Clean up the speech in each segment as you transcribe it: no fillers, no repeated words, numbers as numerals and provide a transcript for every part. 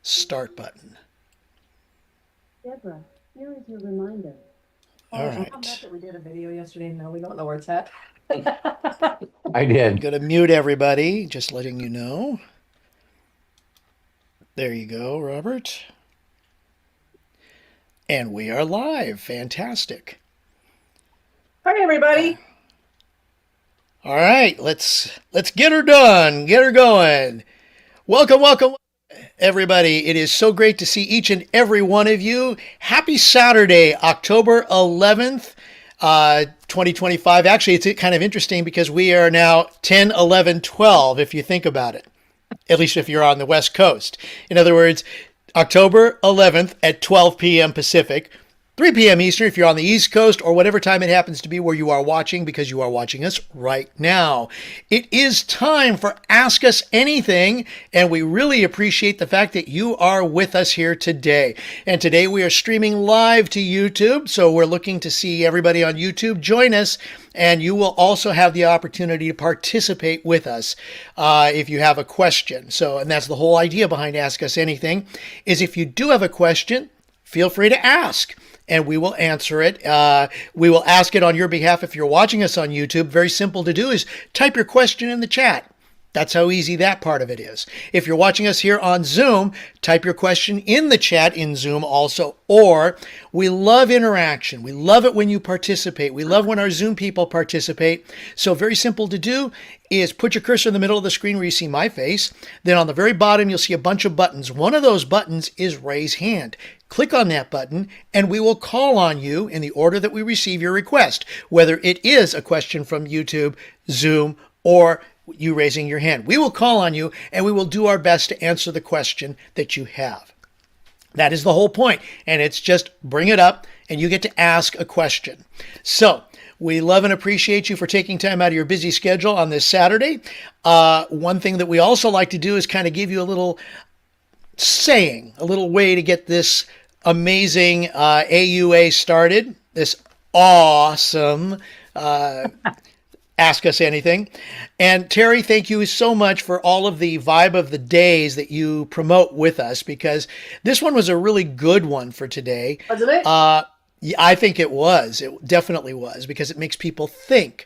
start button. Deborah, here is your reminder. All Oh, how about right. that we did a video yesterday and now we don't know where it's at? I did. Going to mute everybody, just letting you know. There you go, Robert. And we are live. Fantastic. Hi, everybody. All right, let's get her done. Get her going. Welcome, welcome, everybody. It is so great to see each and every one of you. Happy Saturday, October 11th, 2025. Actually, it's kind of interesting because we are now 10, 11, 12, if you think about it, at least if you're on the West Coast. In other words, October 11th at 12 p.m. Pacific, 3 p.m. Eastern if you're on the East Coast, or whatever time it happens to be where you are watching, because you are watching us right now. It is time for Ask Us Anything, and we really appreciate the fact that you are with us here today. And today we are streaming live to YouTube, so we're looking to see everybody on YouTube join us, and you will also have the opportunity to participate with us if you have a question. And that's the whole idea behind Ask Us Anything, is if you do have a question, feel free to ask, and we will answer it. We will ask it on your behalf if you're watching us on YouTube. Very simple to do is type your question in the chat. That's how easy that part of it is. If you're watching us here on Zoom, type your question in the chat in Zoom also. Or we love interaction. We love it when you participate. We love when our Zoom people participate. So very simple to do is put your cursor in the middle of the screen where you see my face. Then on the very bottom, you'll see a bunch of buttons. One of those buttons is raise hand. Click on that button and we will call on you in the order that we receive your request, whether it is a question from YouTube, Zoom, or you raising your hand. We will call on you and we will do our best to answer the question that you have. That is the whole point. And it's just bring it up and you get to ask a question. So we love and appreciate you for taking time out of your busy schedule on this Saturday. One thing that we also like to do is kind of give you a little saying, a little way to get this amazing AUA started, this awesome Ask Us Anything. And Terry, thank you so much for all of the vibe of the days that you promote with us, because this one was a really good one for today. Wasn't it? I think it was. It definitely was, because it makes people think.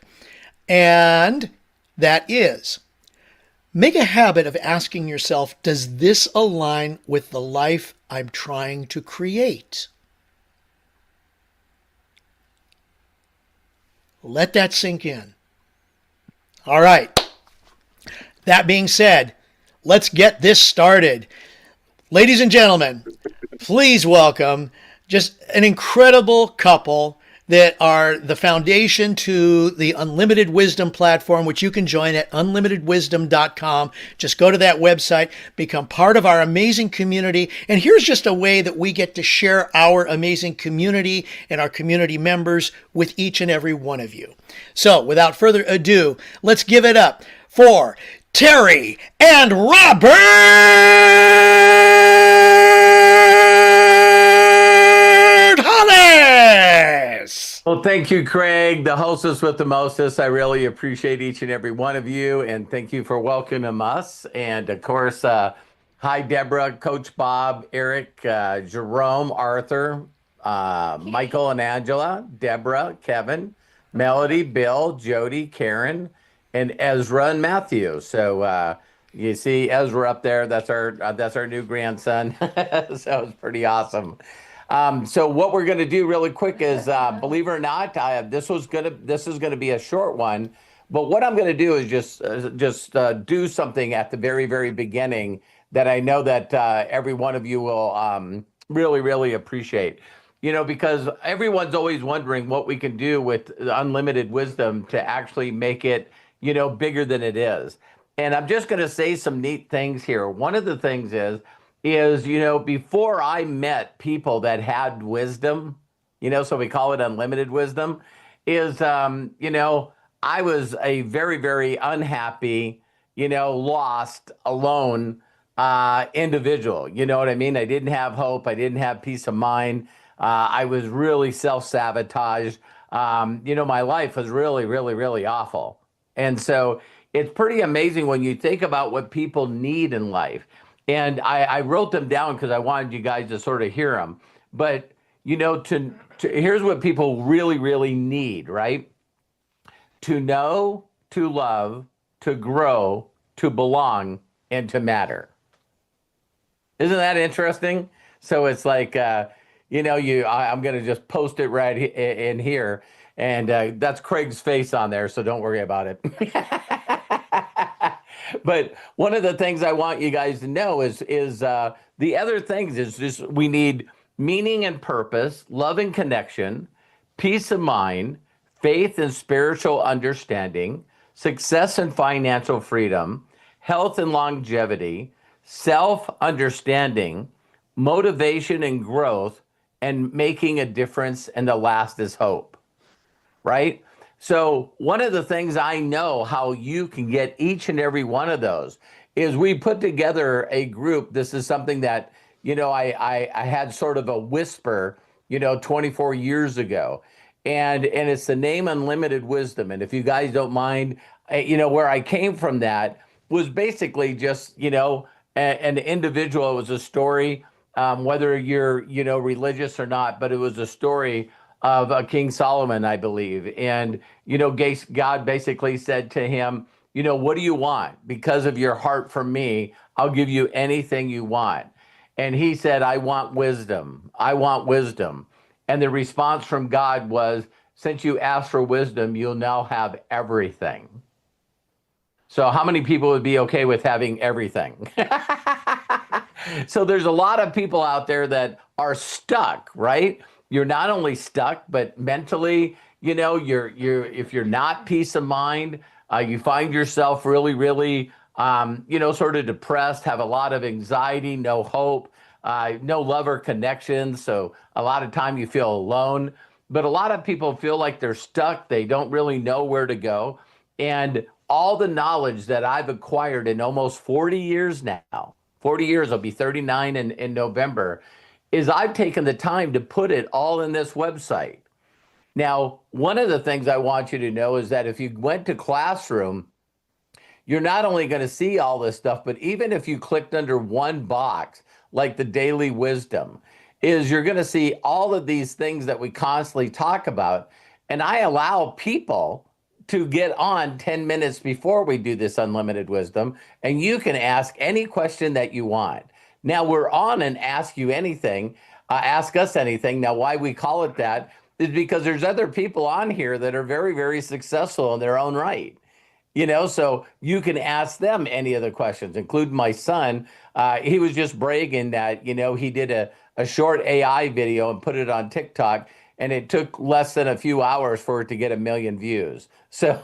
And that is, make a habit of asking yourself, does this align with the life I'm trying to create? Let that sink in. All right. That being said, let's get this started. Ladies and gentlemen, please welcome just an incredible couple that are the foundation to the Unlimited Wisdom platform, which you can join at unlimitedwisdom.com. Just go to that website, become part of our amazing community. And here's just a way that we get to share our amazing community and our community members with each and every one of you. So without further ado, let's give it up for Terry and Robert Hollis. Well, thank you, Craig, the hostess with the mostest. I really appreciate each and every one of you, and thank you for welcoming us. And of course, hi, Deborah, Coach Bob, Eric, Jerome, Arthur, Michael and Angela, Deborah, Kevin, Melody, Bill, Jody, Karen, and Ezra and Matthew. So you see Ezra up there. That's our new grandson. So it's pretty awesome. So what we're going to do really quick is, believe it or not, this is going to be a short one. But what I'm going to do is just do something at the very, very beginning that I know that every one of you will really, really appreciate. You know, because everyone's always wondering what we can do with unlimited wisdom to actually make it, you know, bigger than it is. And I'm just going to say some neat things here. One of the things is, you know, before I met people that had wisdom, you know, so we call it unlimited wisdom, is, you know, I was a very, very unhappy, you know, lost, alone individual. You know what I mean? I didn't have hope. I didn't have peace of mind. I was really self-sabotaged. You know, my life was really, really, really awful. And so it's pretty amazing when you think about what people need in life. And I wrote them down because I wanted you guys to sort of hear them. But here's what people really, really need, right? To know, to love, to grow, to belong, and to matter. Isn't that interesting? So it's like, I'm going to just post it right in here. And that's Craig's face on there. So don't worry about it. But one of the things I want you guys to know is the other things is just we need meaning and purpose, love and connection, peace of mind, faith and spiritual understanding, success and financial freedom, health and longevity, self understanding, motivation and growth, and making a difference. And the last is hope, right? So, one of the things I know how you can get each and every one of those is we put together a group. This is something that, I had sort of a whisper, 24 years ago. And it's the name Unlimited Wisdom. And if you guys don't mind, where I came from that was basically just, an individual. It was a story, whether you're, religious or not, but it was a story of King Solomon, I believe. And, God basically said to him, what do you want? Because of your heart for me, I'll give you anything you want. And he said, I want wisdom. I want wisdom. And the response from God was, since you asked for wisdom, you'll now have everything. So how many people would be okay with having everything? So there's a lot of people out there that are stuck, right? You're not only stuck, but mentally, you're if you're not peace of mind, you find yourself really, really, sort of depressed, have a lot of anxiety, no hope, no love or connection. So a lot of time you feel alone. But a lot of people feel like they're stuck. They don't really know where to go. And all the knowledge that I've acquired in almost 40 years now, 40 years, I'll be 39 in November, is I've taken the time to put it all in this website. Now, one of the things I want you to know is that if you went to Classroom, you're not only going to see all this stuff, but even if you clicked under one box, like the daily wisdom, is you're going to see all of these things that we constantly talk about. And I allow people to get on 10 minutes before we do this unlimited wisdom, and you can ask any question that you want. Now we're on and ask you anything, ask us anything. Now, why we call it that is because there's other people on here that are very, very successful in their own right. So you can ask them any of the questions, including my son. He was just bragging that, he did a short AI video and put it on TikTok, and it took less than a few hours for it to get 1 million views. So,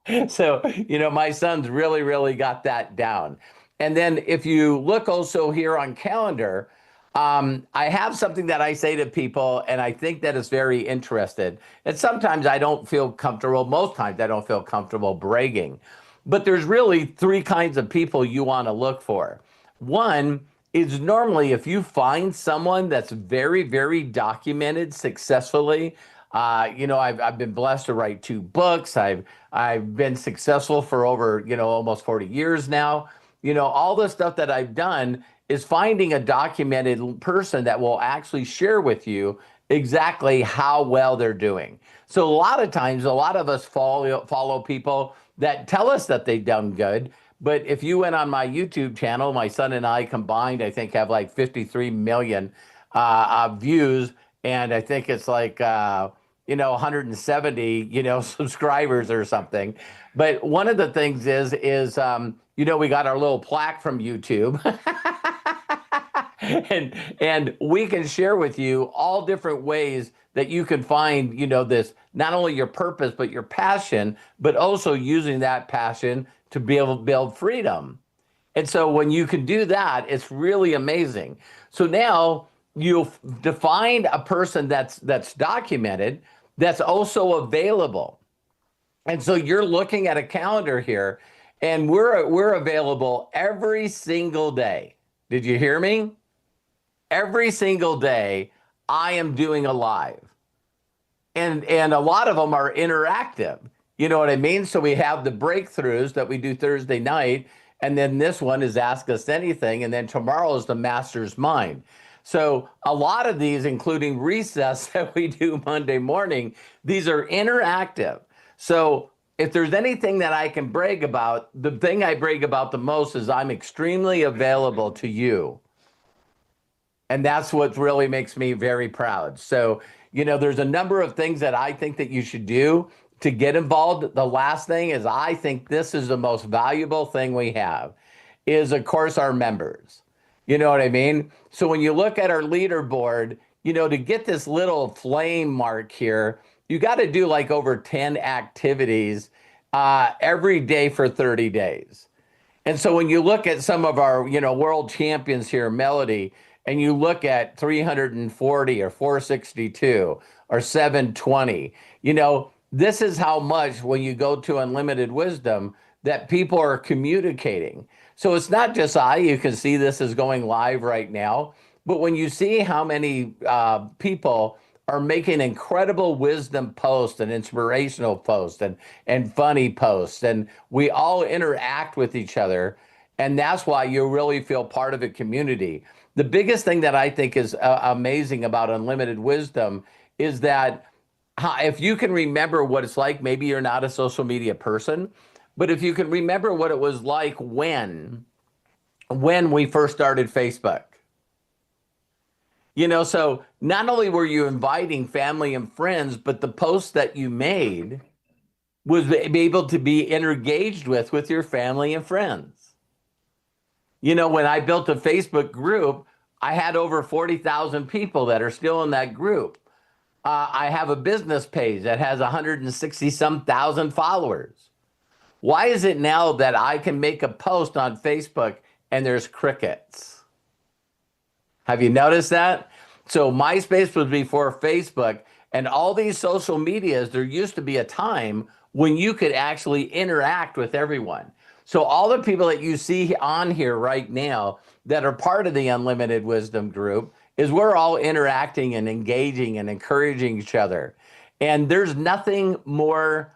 my son's really, really got that down. And then if you look also here on calendar, I have something that I say to people, and I think that is very interesting. And sometimes I don't feel comfortable. Most times I don't feel comfortable bragging. But there's really 3 kinds of people you want to look for. One is normally if you find someone that's very, very documented successfully. I've been blessed to write 2 books. I've been successful for over, almost 40 years now. All the stuff that I've done is finding a documented person that will actually share with you exactly how well they're doing. So a lot of times, a lot of us follow people that tell us that they've done good. But if you went on my YouTube channel, my son and I combined, I think have like 53 million views. And I think it's like, 170, subscribers or something. But one of the things is, we got our little plaque from YouTube. and we can share with you all different ways that you can find, this, not only your purpose, but your passion, but also using that passion to be able to build freedom. And so when you can do that, it's really amazing. So now you'll define a person that's documented, that's also available. And so you're looking at a calendar here, and we're available every single day. Did you hear me? Every single day, I am doing a live. And a lot of them are interactive. You know what I mean? So we have the breakthroughs that we do Thursday night, And then this one is Ask Us Anything. And then tomorrow is the Master's Mind. So a lot of these, including recess that we do Monday morning, these are interactive. So if there's anything that I can brag about, the thing I brag about the most is I'm extremely available to you. And that's what really makes me very proud. So, there's a number of things that I think that you should do to get involved. The last thing is I think this is the most valuable thing we have is, of course, our members. You know what I mean? So when you look at our leaderboard, to get this little flame mark here, you got to do like over 10 activities every day for 30 days. And so when you look at some of our, world champions here, Melody, and you look at 340 or 462 or 720, this is how much when you go to Unlimited Wisdom that people are communicating. So it's not just you can see this is going live right now, but when you see how many people are making incredible wisdom posts and inspirational posts and funny posts, and we all interact with each other, and that's why you really feel part of a community. The biggest thing that I think is amazing about Unlimited Wisdom is that if you can remember what it's like, maybe you're not a social media person, but if you can remember what it was like when we first started Facebook. So not only were you inviting family and friends, but the posts that you made was able to be engaged with your family and friends. When I built a Facebook group, I had over 40,000 people that are still in that group. I have a business page that has 160 some thousand followers. Why is it now that I can make a post on Facebook and there's crickets? Have you noticed that? So MySpace was before Facebook, and all these social medias, there used to be a time when you could actually interact with everyone. So all the people that you see on here right now that are part of the Unlimited Wisdom group is we're all interacting and engaging and encouraging each other. And there's nothing more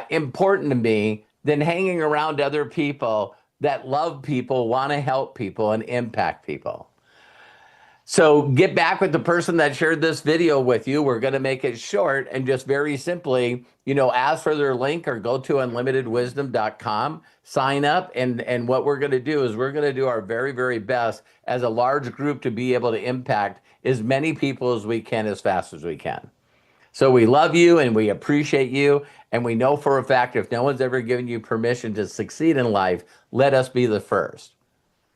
important to me than hanging around other people that love people, want to help people, and impact people. So get back with the person that shared this video with you. We're going to make it short and just very simply, ask for their link or go to unlimitedwisdom.com, sign up. And what we're going to do is we're going to do our very, very best as a large group to be able to impact as many people as we can, as fast as we can. So we love you and we appreciate you. And we know for a fact, if no one's ever given you permission to succeed in life, let us be the first.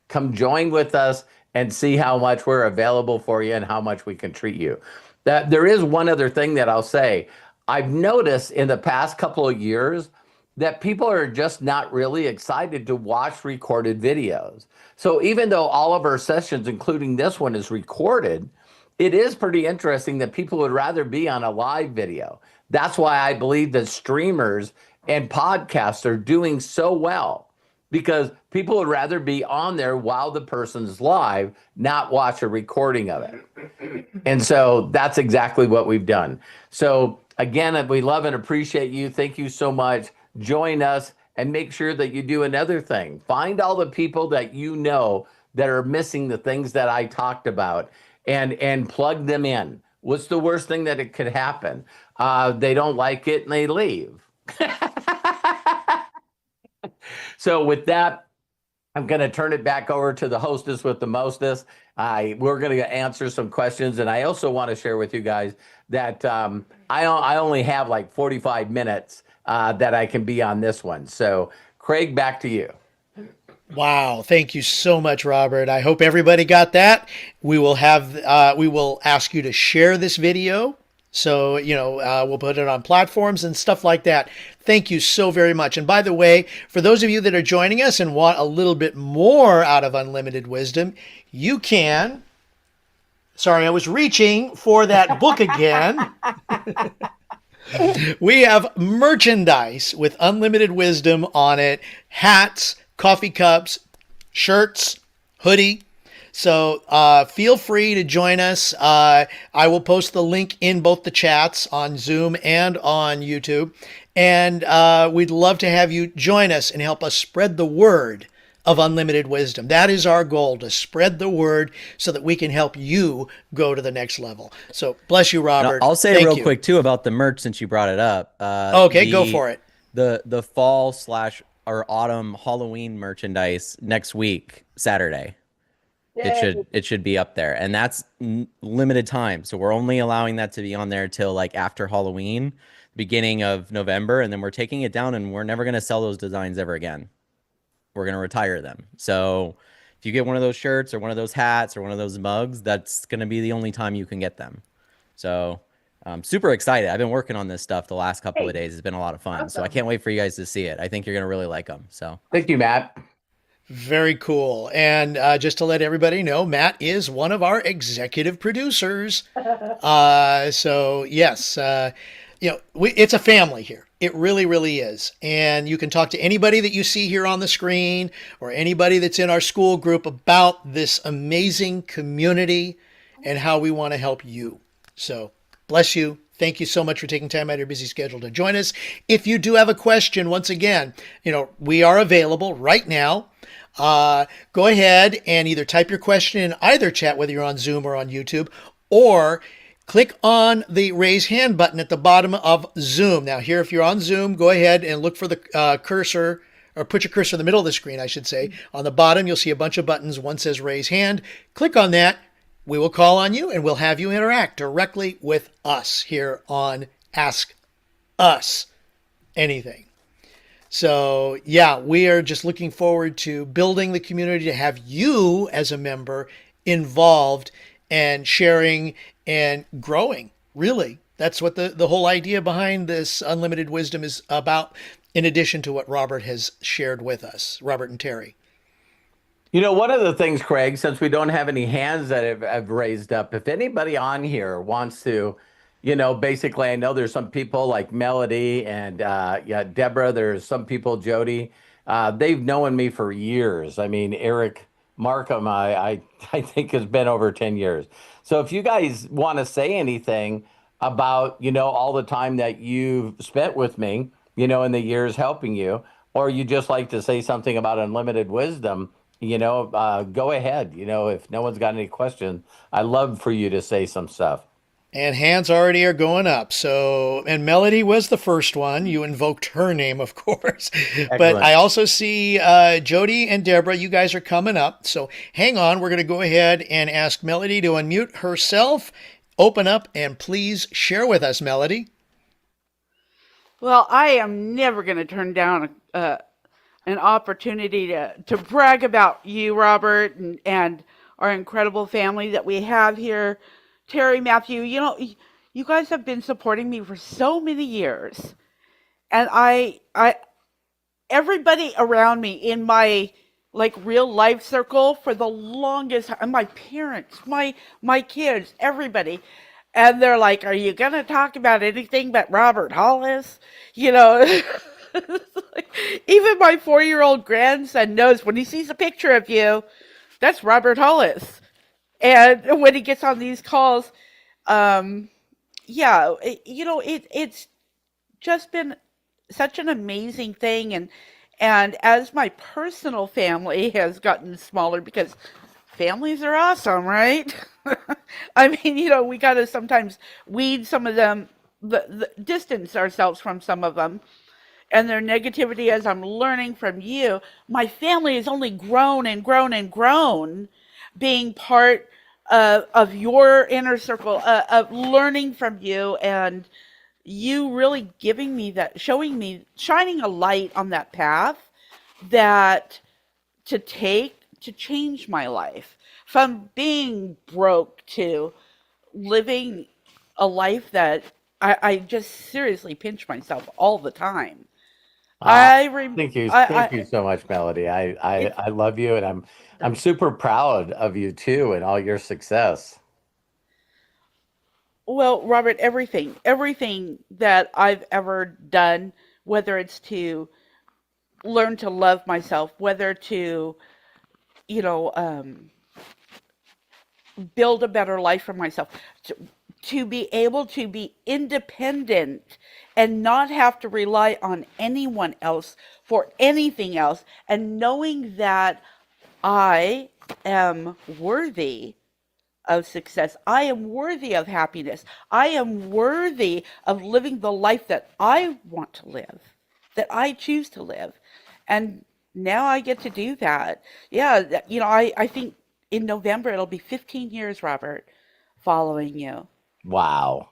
Come join with us and see how much we're available for you and how much we can treat you. There is one other thing that I'll say. I've noticed in the past couple of years that people are just not really excited to watch recorded videos. So even though all of our sessions, including this one, is recorded, it is pretty interesting that people would rather be on a live video. That's why I believe that streamers and podcasts are doing so well, because people would rather be on there while the person's live, not watch a recording of it. And so that's exactly what we've done. So again, we love and appreciate you. Thank you so much. Join us and make sure that you do another thing. Find all the people that you know that are missing the things that I talked about and plug them in. What's the worst thing that it could happen? They don't like it and they leave. So with that, I'm going to turn it back over to the hostess with the mostest. We're going to answer some questions. And I also want to share with you guys that I only have like 45 minutes that I can be on this one. So Craig, back to you. Wow. Thank you so much, Robert. I hope everybody got that. We will ask you to share this video. So, we'll put it on platforms and stuff like that. Thank you so very much. And by the way, for those of you that are joining us and want a little bit more out of Unlimited Wisdom, you can. Sorry, I was reaching for that book again. We have merchandise with Unlimited Wisdom on it. Hats, coffee cups, shirts, hoodie. So feel free to join us. I will post the link in both the chats on Zoom and on YouTube. And we'd love to have you join us and help us spread the word of unlimited wisdom. That is our goal, to spread the word so that we can help you go to the next level. So bless you, And Robert. I'll say Thank real you. quick too about the merch since you brought it up. Okay, go for it. The fall slash or autumn Halloween merchandise next week, Saturday. It should be up there, and that's limited time. So we're only allowing that to be on there till like after Halloween, beginning of November, and then we're taking it down, and we're never gonna sell those designs ever again. We're gonna retire them. So if you get one of those shirts or one of those hats or one of those mugs, that's gonna be the only time you can get them. So I'm super excited. I've been working on this stuff the last couple of days. It's been a lot of fun. So I can't wait for you guys to see it. I think you're gonna really like them. So Thank you, Matt. Very cool. And just to let everybody know, Matt is one of our executive producers. So yes, it's a family here. It really, really is. And you can talk to anybody that you see here on the screen or anybody that's in our school group about this amazing community and how we want to help you. So bless you. Thank you so much for taking time out of your busy schedule to join us. If you do have a question, once again, we are available right now. Go ahead and either type your question in either chat, whether you're on Zoom or on YouTube, or click on the raise hand button at the bottom of Zoom. Now here, if you're on Zoom, go ahead and look for the cursor, or put your cursor in the middle of the screen, I should say. On the bottom, you'll see a bunch of buttons. One says raise hand. Click on that. We will call on you and we'll have you interact directly with us here on Ask Us Anything. So yeah, we are just looking forward to building the community, to have you as a member involved and sharing and growing. Really, that's what the whole idea behind this unlimited wisdom is about, in addition to what Robert has shared with us, Robert and Terry. One of the things, Craig, since we don't have any hands that have raised up, if anybody on here wants to, basically, I know there's some people like Melody and yeah, Deborah. There's some people, Jody. They've known me for years. I mean, Eric Markham, I think has been over 10 years. So if you guys want to say anything about, all the time that you've spent with me, in the years helping you, or you just like to say something about unlimited wisdom, go ahead. If no one's got any questions, I'd love for you to say some stuff. And hands already are going up. So, and Melody was the first one. You invoked her name, of course. But Excellent. I also see Jody and Deborah, you guys are coming up. So hang on. We're going to go ahead and ask Melody to unmute herself, open up, and please share with us, Melody. Well, I am never going to turn down an opportunity to brag about you, Robert, and our incredible family that we have here. Terry, Matthew, you guys have been supporting me for so many years. And everybody around me in my like real life circle for the longest time, my parents, my kids, everybody. And they're like, "Are you gonna talk about anything but Robert Hollis?" You know, even my 4-year-old grandson knows when he sees a picture of you, that's Robert Hollis. And when he gets on these calls, um, yeah, it's just been such an amazing thing. And as my personal family has gotten smaller, because families are awesome, right? I mean, we got to sometimes weed some of them, the distance ourselves from some of them and their negativity. As I'm learning from you, my family has only grown and grown and grown being part of your inner circle, of learning from you, and you really giving me that, showing me, shining a light on that path that to take to change my life from being broke to living a life that I just seriously pinch myself all the time. Uh, I, rem- thank you so much, Melody. it's, I love you, and I'm super proud of you too, and all your success. well, Robert, everything that I've ever done, whether it's to learn to love myself, whether to, you know, um, build a better life for myself, to be able to be independent and not have to rely on anyone else for anything else, and knowing that I am worthy of success. I am worthy of happiness. I am worthy of living the life that I want to live, that I choose to live. And now I get to do that. Yeah, I think in November it'll be 15 years, Robert, following you. Wow.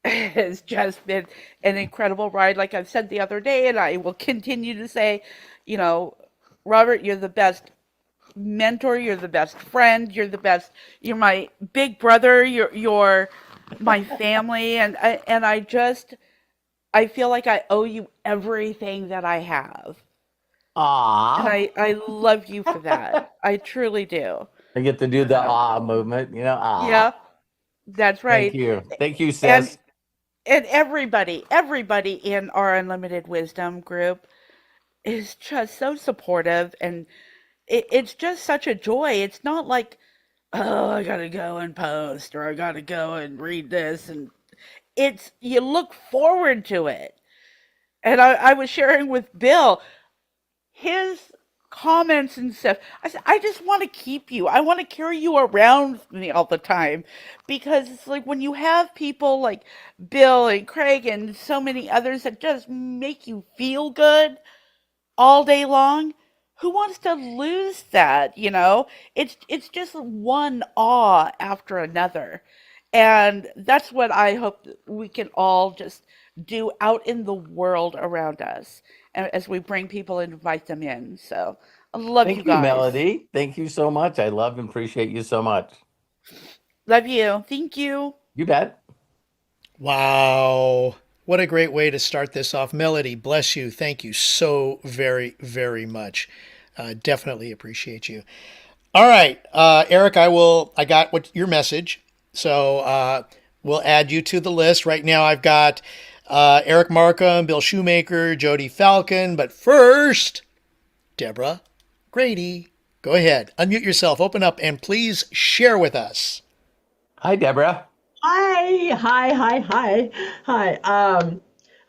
It's just been an incredible ride, like I've said the other day, and I will continue to say, you know, Robert, you're the best mentor, you're the best friend, you're my big brother, you're my family, and I feel like I owe you everything that I have. And Ah, I love you for that. I truly do. I get to do the So, movement, ah. yeah, that's Thank right. you. Thank you, And sis. and everybody in our Unlimited Wisdom group is just so supportive, and it's just such a joy. It's not like, oh, I gotta go and post, or I gotta go and read this, and it's, you look forward to it. And I was sharing with Bill his comments and stuff. I said, I just want to keep you. I want to carry you around with me all the time, because it's like when you have people like Bill and Craig and so many others that just make you feel good all day long, who wants to lose that, you know? It's just one awe after another. And that's what I hope that we can all just do out in the world around us, as we bring people and invite them in. So I love you Thank you, guys. Melody. Thank you so much. I love and appreciate you so much. Love you. Thank you. You bet. Wow. What a great way to start this off. Melody, bless you. Thank you so very, very much. Definitely appreciate you. All right, Eric, I got what your message. So we'll add you to the list. Right now I've got Eric Markham, Bill Shoemaker, Jody Falcon. But first, Deborah Grady. Go ahead, unmute yourself, open up, and please share with us. Hi, Deborah. Hi, hi, hi, hi, hi.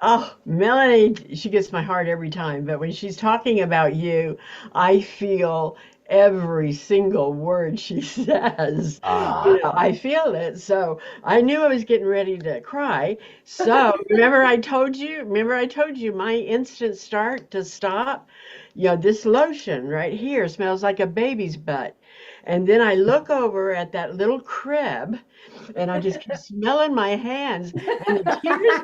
Oh, Melanie, she gets my heart every time. But when she's talking about you, I feel every single word she says. I feel it. So I knew I was getting ready to cry. So remember I told you my instant start to stop? This lotion right here smells like a baby's butt. And then I look over at that little crib and I just keep smelling my hands and the tears.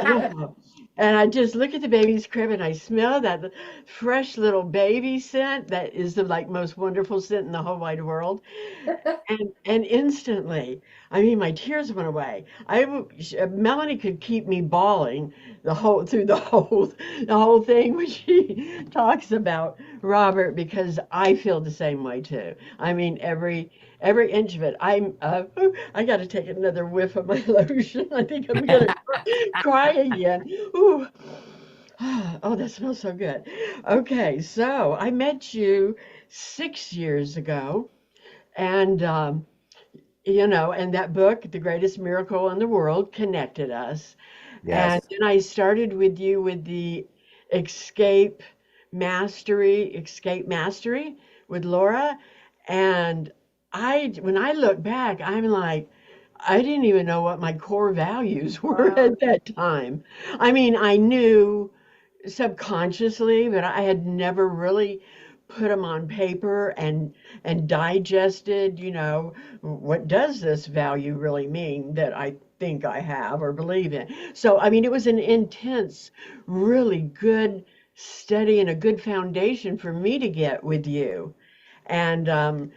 Oh, and I just look at the baby's crib and I smell that fresh little baby scent that is the like most wonderful scent in the whole wide world. And instantly, I mean, my tears went away. Melanie could keep me bawling through the whole thing when she talks about Robert, because I feel the same way too. I mean, every inch of it. I got to take another whiff of my lotion. I think I'm gonna cry again. Ooh. Oh, that smells so good. Okay, so I met you 6 years ago, and and that book, The Greatest Miracle in the World, connected us. And Yes. then I started with you with the Escape Mastery with Laura. And when I look back, I'm like, I didn't even know what my core values were Wow. at that time. I mean, I knew subconsciously, but I had never really put them on paper and digested, what does this value really mean that I think I have or believe in. So, I mean, it was an intense, really good study and a good foundation for me to get with you. And and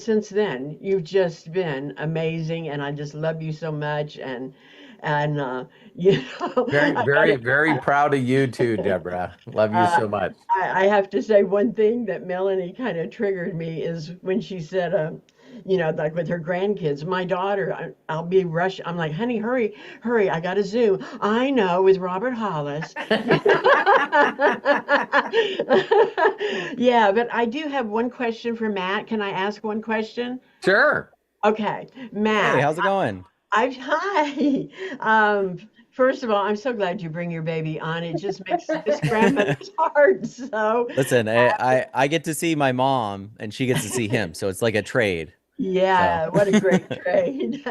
since then you've just been amazing, and I just love you so much. And Very, I very, gotta very proud of you too, Deborah. Love you uh, so much. I have to say one thing that Melanie kind of triggered me is when she said, like with her grandkids, my daughter, I'll be rushing. I'm like, honey, hurry, hurry. I got to Zoom. I know, with Robert Hollis. Yeah, but I do have one question for Matt. Can I ask one question? Sure. Okay, Hey, Matt. how's it going? Hi. First of all, I'm so glad you bring your baby on. It just makes this grandmother's heart so Listen, I get to see my mom and she gets to see him, so it's like a trade. So, yeah, what a great trade.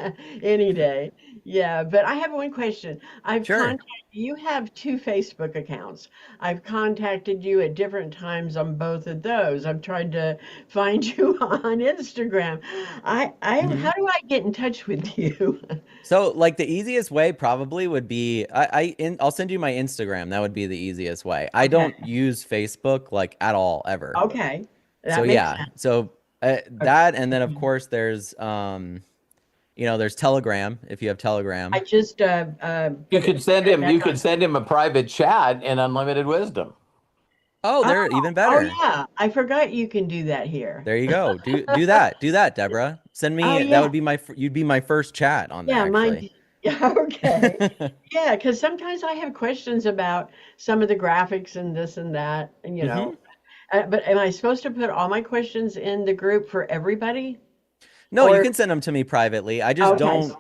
Any day. Yeah, but I have one question. I've sure. contacted you have two Facebook accounts. I've contacted you at different times on both of those. I've tried to find you on Instagram. Mhm. How do I get in touch with you? So, like the easiest way probably would be I'll send you my Instagram. That would be the easiest way. I Okay. don't use Facebook like at all ever. Okay. So That makes yeah. sense. So that and then of Okay. course there's there's Telegram if you have I Telegram. just You put could it send put it him. back You could on. send him a private chat in Unlimited Wisdom. Oh, Oh, they're even oh better. yeah. I forgot you can do that here. There you go. Do that. Do that, Deborah. Send Oh me that yeah. would be you'd be my first chat on there Yeah, mine. actually. Yeah, okay. Yeah, because sometimes I have questions about some of the graphics and this and that, and hmm But am I supposed to put all my questions in the group for everybody? No, you Or can send them to me privately. okay,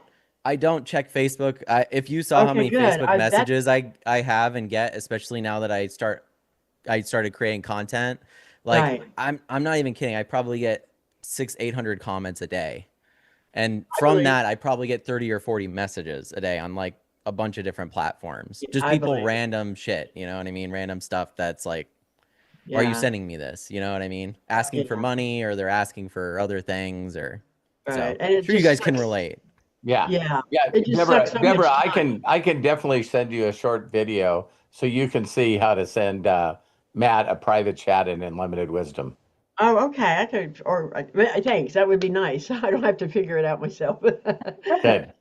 I don't check Facebook. If you saw how okay, many good. Facebook That's messages I have and get, especially now that I started creating content, like right. I'm not even kidding. I probably get 800 comments a day. And I from believe. that, I probably get 30 or 40 messages a day on like a bunch of different platforms. Yeah, Just I people believe. random shit, you know what I mean? Random stuff that's like, why are you Yeah, sending me this? You know what I mean? Asking for yeah, money or they're asking for other things or right. so. And it Sure you just guys can sucks. relate. Yeah, Yeah, yeah, it just sucks Deborah. so Deborah, much I can time. I can definitely send you a short video so you can see how to send Matt a private chat in Unlimited Wisdom. Oh, okay. I could, or thanks. That would be nice. I don't have to figure it out myself. Good.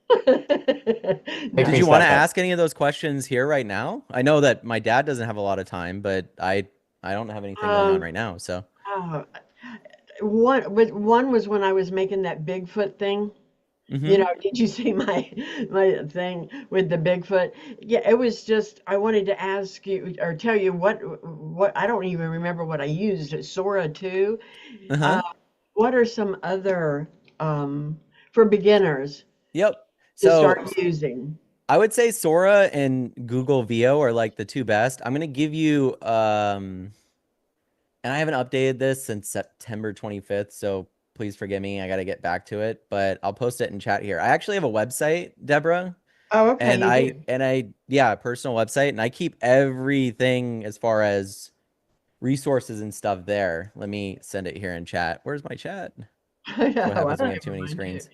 Make Did me you No. want to second. ask any of those questions here right now? I know that my dad doesn't have a lot of time, but I don't have anything going on Um, right now. So, oh, one was when I was making that Bigfoot thing. hmm Did you see my thing with the Bigfoot? Yeah, it was just I wanted to ask you or tell you what I don't even remember what I used. Sora 2. Uh, Uh-huh. what are some other for beginners Yep. to So start using? I would say Sora and Google VO are like the two best. I'm gonna give you and I haven't updated this since September 25th, so please forgive me. I got to get back to it, but I'll post it in chat here. I actually have a website, Deborah, Oh, okay, and you do. yeah, a personal website, and I keep everything as far as resources and stuff there. Let me send it here in chat. Where's my chat? I That's what know. I happens when don't you have too even many mind screens.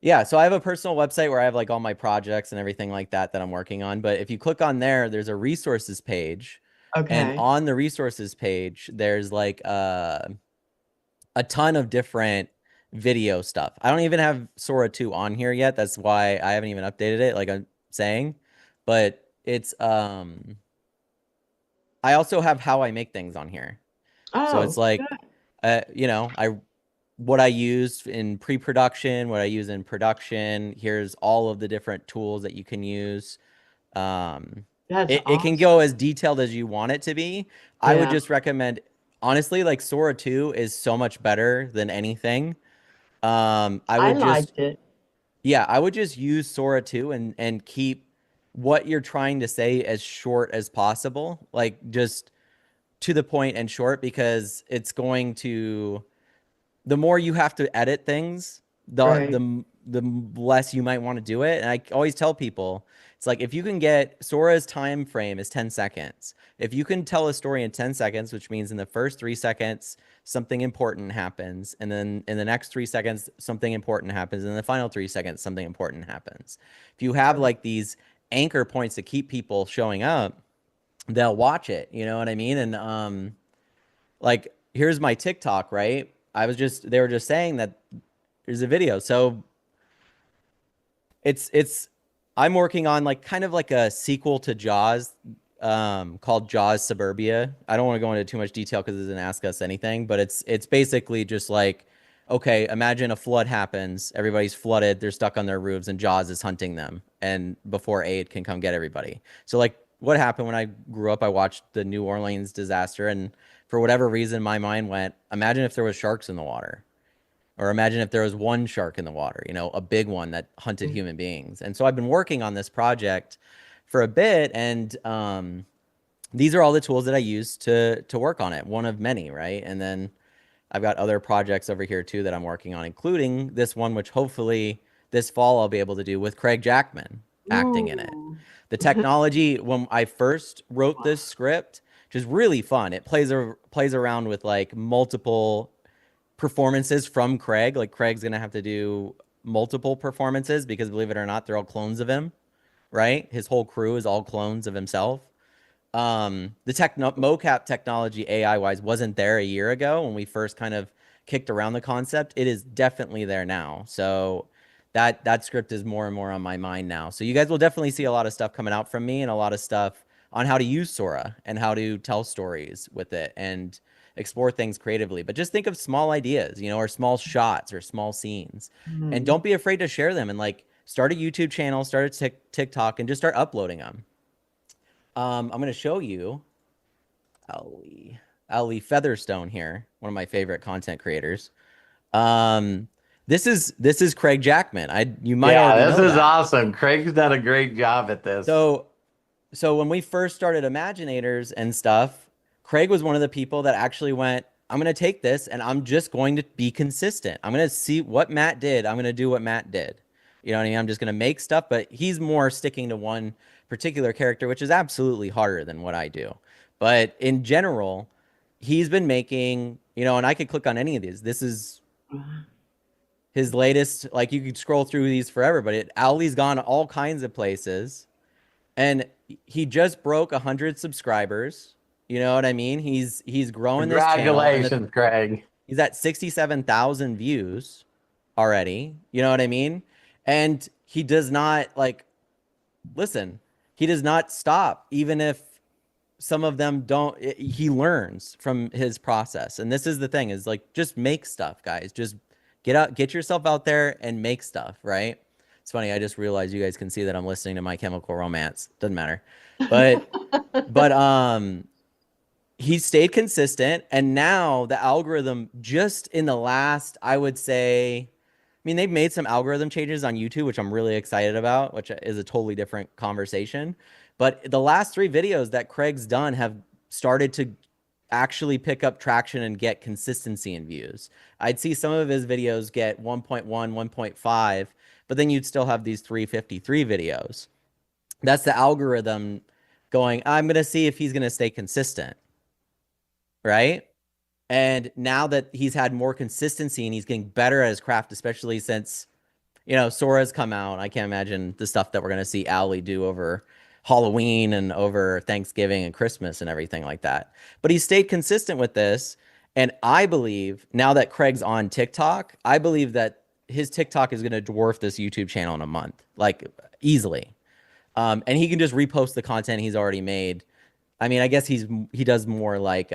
Yeah, so I have a personal website where I have like all my projects and everything like that that I'm working on. But if you click on there, there's a resources page. And Okay. on the resources page, there's like a ton of different video stuff. I don't even have Sora 2 on here yet. That's why I haven't even updated it, like I'm saying. But it's I also have how I make things on here. So it's Oh, like I what I use in pre-production, what I use in production. Here's all of the different tools that you can use. that's It can go awesome. as detailed as you want it to be. I would Yeah, just recommend, honestly, like Sora 2 is so much better than anything. I I would just, liked it. yeah, I would just use Sora 2 and keep what you're trying to say as short as possible, like just to the point and short, because it's going to the more you have to edit things, Right. the less you might want to do it. And I always tell people, it's like if you can get Sora's time frame is 10 seconds. If you can tell a story in 10 seconds, which means in the first 3 seconds, something important happens. And then in the next 3 seconds, something important happens. And in the final 3 seconds, something important happens. If you have like these anchor points to keep people showing up, they'll watch it. You know what I mean? And like here's my TikTok, right? They were just saying that there's a video. So it's I'm working on like kind of like a sequel to Jaws called Jaws Suburbia. I don't want to go into too much detail because it doesn't ask us anything, but it's basically just like okay, imagine a flood happens, everybody's flooded, they're stuck on their roofs and Jaws is hunting them and before aid can come get everybody. So like what happened when I grew up, I watched the New Orleans disaster and for whatever reason my mind went, imagine if there was sharks in the water Or imagine if there was one shark in the water, you know, a big one that hunted human beings. And so I've been working on this project for a bit, and these are all the tools that I use to work on it. One of many, right? And then I've got other projects over here too that I'm working on, including this one, which hopefully this fall I'll be able to do with Craig Jackman acting in it. Ooh. The technology, when I first wrote this script, which is really fun, it plays around with like multiple performances from Craig. Like Craig's gonna have to do multiple performances because, believe it or not, they're all clones of him, right? His whole crew is all clones of himself. The mocap technology AI wise wasn't there a year ago when we first kind of kicked around the concept. It is definitely there now. So that script is more and more on my mind now. So you guys will definitely see a lot of stuff coming out from me, and a lot of stuff on how to use Sora and how to tell stories with it and explore things creatively. But just think of small ideas, you know, or small shots or small scenes, and don't be afraid to share them, and like start a YouTube channel, start a TikTok, and just start uploading them. I'm going to show you Ali Featherstone here, one of my favorite content creators. This is Craig Jackman. You might already know this is that. awesome. Craig's done a great job at this. So when we first started Imaginators and stuff, Craig was one of the people that actually went, I'm going to take this and I'm just going to be consistent. I'm going to see what Matt did. I'm going to do what Matt did. You know what I mean? I'm just going to make stuff, but he's more sticking to one particular character, which is absolutely harder than what I do. But in general, he's been making, you know, and I could click on any of these. This is his latest, like you could scroll through these forever, but Owlie's gone all kinds of places, and he just broke 100 subscribers. You know what I mean? He's growing this channel. Congratulations, Craig. He's at 67,000 views already. You know what I mean? And he does not he does not stop, even if some of them don't. He learns from his process. And this is the thing, is like, just make stuff, guys. Just get yourself out there and make stuff, right? It's funny, I just realized you guys can see that I'm listening to My Chemical Romance. Doesn't matter. But he stayed consistent, and now the algorithm, just in the last, I would say, I mean, they've made some algorithm changes on YouTube, which I'm really excited about, which is a totally different conversation. But the last 3 videos that Craig's done have started to actually pick up traction and get consistency in views. I'd see some of his videos get 1.1, 1.5, but then you'd still have these 353 videos. That's the algorithm going, I'm going to see if he's going to stay consistent, right? And now that he's had more consistency and he's getting better at his craft, especially since, you know, Sora's come out, I can't imagine the stuff that we're going to see Owlie do over Halloween and over Thanksgiving and Christmas and everything like that. But he stayed consistent with this. And I believe now that Craig's on TikTok, I believe that his TikTok is going to dwarf this YouTube channel in a month, like easily. And he can just repost the content he's already made. I mean, I guess he does more like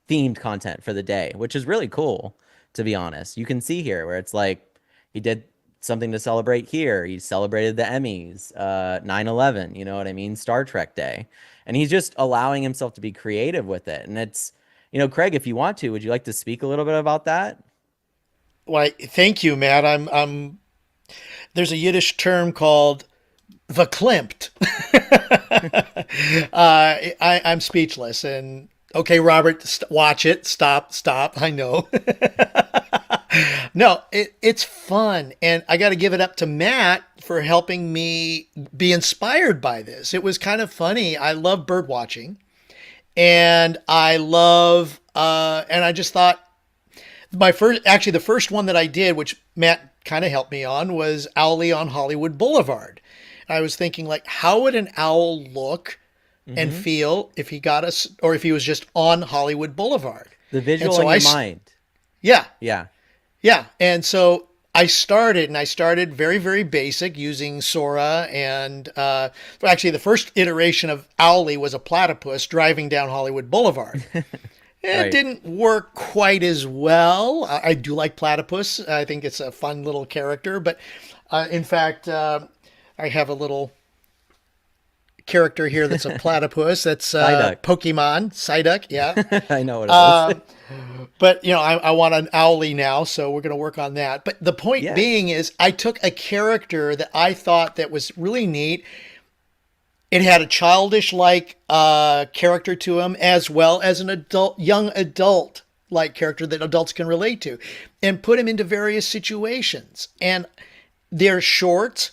themed content for the day, which is really cool, to be honest. You can see here where it's like he did something to celebrate here. He celebrated the Emmys, 9/11, you know what I mean? Star Trek Day. And he's just allowing himself to be creative with it. And it's, you know, Craig, if you want to, would you like to speak a little bit about that? Why, thank you, Matt. There's a Yiddish term called verklempt. I'm speechless. And okay, Robert, watch it. Stop. I know. No, it's fun. And I got to give it up to Matt for helping me be inspired by this. It was kind of funny. I love bird watching, and I just thought the first one that I did, which Matt kind of helped me on, was Owlie on Hollywood Boulevard. I was thinking, like, how would an owl look and feel if he got us, or if he was just on Hollywood Boulevard? The visual in your mind. Yeah. Yeah. Yeah. And so I started very, very basic using Sora. And actually, the first iteration of Owlie was a platypus driving down Hollywood Boulevard. It didn't work quite as well. I do like platypus. I think it's a fun little character. But in fact, I have a little character here that's a platypus. That's Psyduck. Pokemon. Psyduck, yeah. I know what it is. But I want an Owlie now, so we're going to work on that. But the point Yeah. being is, I took a character that I thought that was really neat. It had a childish like character to him, as well as an young adult like character that adults can relate to, and put him into various situations. And they're short,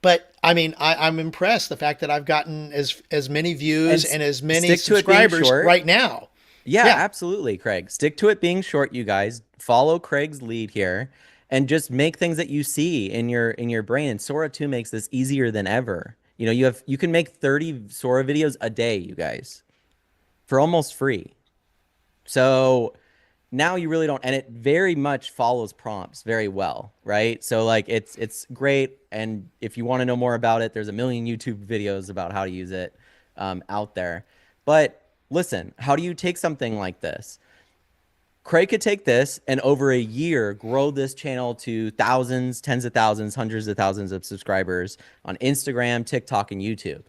but I mean, I'm impressed the fact that I've gotten as many views and as many stick to it being subscribers short. right now. Yeah, Yeah. absolutely, Craig. Stick to it being short, you guys. Follow Craig's lead here and just make things that you see in your brain. And Sora 2 makes this easier than ever. You can make 30 Sora videos a day, you guys, for almost free. So now you really don't, and it very much follows prompts very well, right? So like it's great. And if you want to know more about it, there's a million YouTube videos about how to use it out there. But listen, how do you take something like this? Craig could take this and over a year grow this channel to thousands, tens of thousands, hundreds of thousands of subscribers on Instagram, TikTok, and YouTube.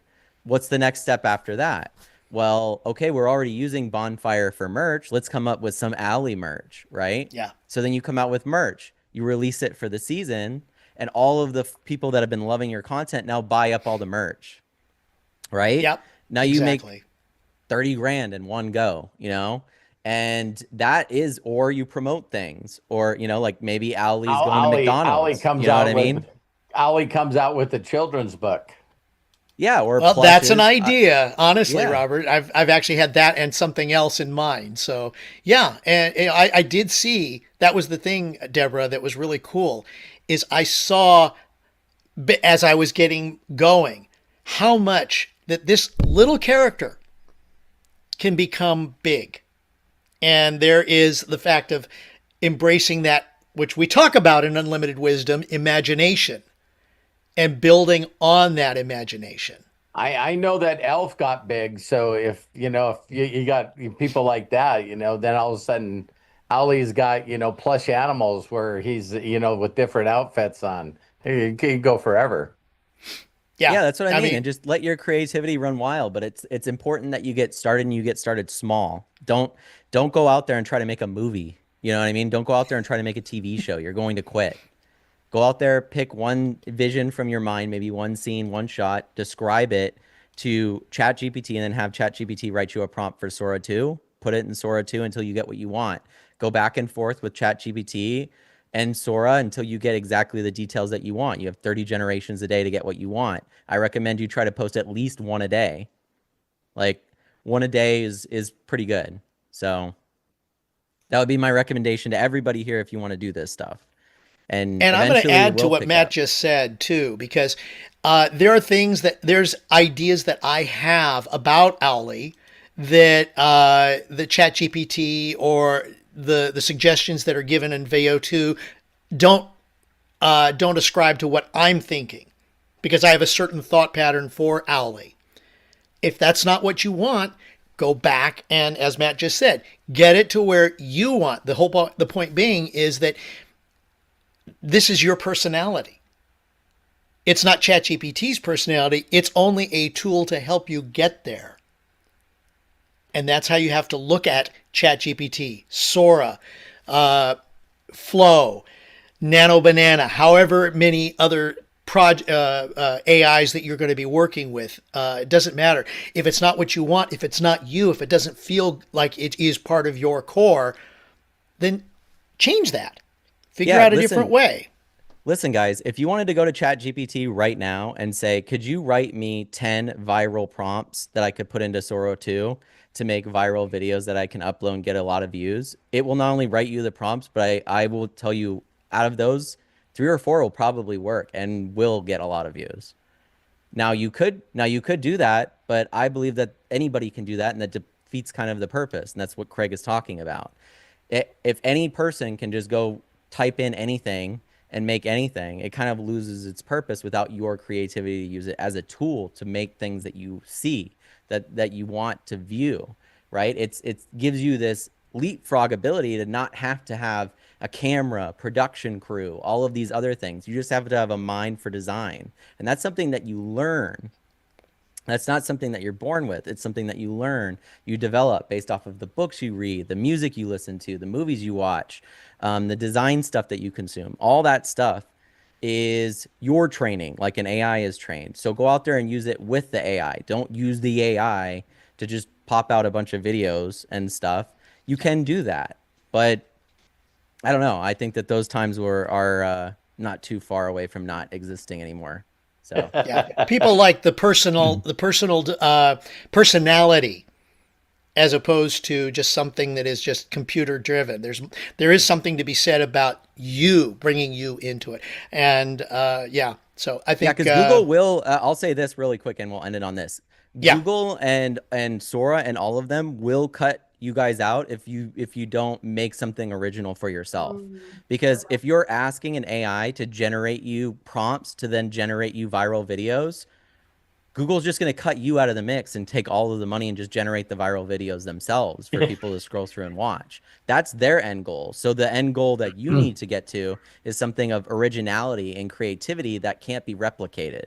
What's the next step after that? Well, okay, we're already using Bonfire for merch. Let's come up with some Alley merch, right? Yeah. So then you come out with merch. You release it for the season, and all of the people that have been loving your content now buy up all the merch, right? Yep. Now you exactly. make 30 grand in one go, and that is, or you promote things, or like maybe Owlie's going to McDonald's. Comes you know out what I mean? Owlie comes out with a children's book. Yeah, or Well, that's an plushes. idea, honestly, yeah. Robert. I've actually had that and something else in mind. So yeah, and I did see that was the thing, Deborah, that was really cool, is I saw as I was getting going how much that this little character can become big. And there is the fact of embracing that, which we talk about in Unlimited Wisdom, imagination, and building on that imagination. I know that Elf got big, so if you got people like that, then all of a sudden Owlie's got plush animals where he's with different outfits on. He can go forever. Yeah, that's what I mean. And just let your creativity run wild. But it's important that you get started and you get started small. Don't go out there and try to make a movie. You know what I mean? Don't go out there and try to make a TV show. You're going to quit. Go out there, pick one vision from your mind, maybe one scene, one shot, describe it to ChatGPT, and then have ChatGPT write you a prompt for Sora 2. Put it in Sora 2 until you get what you want. Go back and forth with ChatGPT and Sora until you get exactly the details that you want. You have 30 generations a day to get what you want. I recommend you try to post at least one a day. Like one a day is pretty good. So that would be my recommendation to everybody here if you want to do this stuff. And I'm going to add to what Matt just said too, because there are things there's ideas that I have about Owlie that the ChatGPT or the suggestions that are given in VO 2 don't ascribe to what I'm thinking, because I have a certain thought pattern for Owlie. If that's not what you want, go back and, as Matt just said, get it to where you want. The point being is that this is your personality. It's not ChatGPT's personality. It's only a tool to help you get there. And that's how you have to look at ChatGPT, Sora, Flow, Nano Banana, however many other AIs that you're going to be working with. It doesn't matter. If it's not what you want, if it's not you, if it doesn't feel like it is part of your core, then change that. Figure out a different way. Listen, guys, if you wanted to go to ChatGPT right now and say, could you write me 10 viral prompts that I could put into Sora 2 to make viral videos that I can upload and get a lot of views? It will not only write you the prompts, but I will tell you, out of those, 3 or 4 will probably work and will get a lot of views. Now you could do that, but I believe that anybody can do that, and that defeats kind of the purpose. And that's what Craig is talking about. If any person can just go type in anything and make anything, it kind of loses its purpose without your creativity to use it as a tool to make things that you see, that you want to view, right? It gives you this leapfrog ability to not have to have a camera, production crew, all of these other things. You just have to have a mind for design. And that's something that you learn That's not something that you're born with. It's something that you learn, you develop based off of the books you read, the music you listen to, the movies you watch, the design stuff that you consume. All that stuff is your training, like an AI is trained. So go out there and use it with the AI. Don't use the AI to just pop out a bunch of videos and stuff. You can do that, but I don't know. I think that those times are not too far away from not existing anymore. So Yeah, people like the personal personality as opposed to just something that is just computer driven. There is something to be said about you, bringing you into it, and yeah. So I yeah, think because Google will. I'll say this really quick, and we'll end it on this. yeah, Google and Sora and all of them will cut you guys out if you don't make something original for yourself. Because if you're asking an AI to generate you prompts to then generate you viral videos, Google's just going to cut you out of the mix and take all of the money and just generate the viral videos themselves for people to scroll through and watch. That's their end goal. So the end goal that you need to get to is something of originality and creativity that can't be replicated.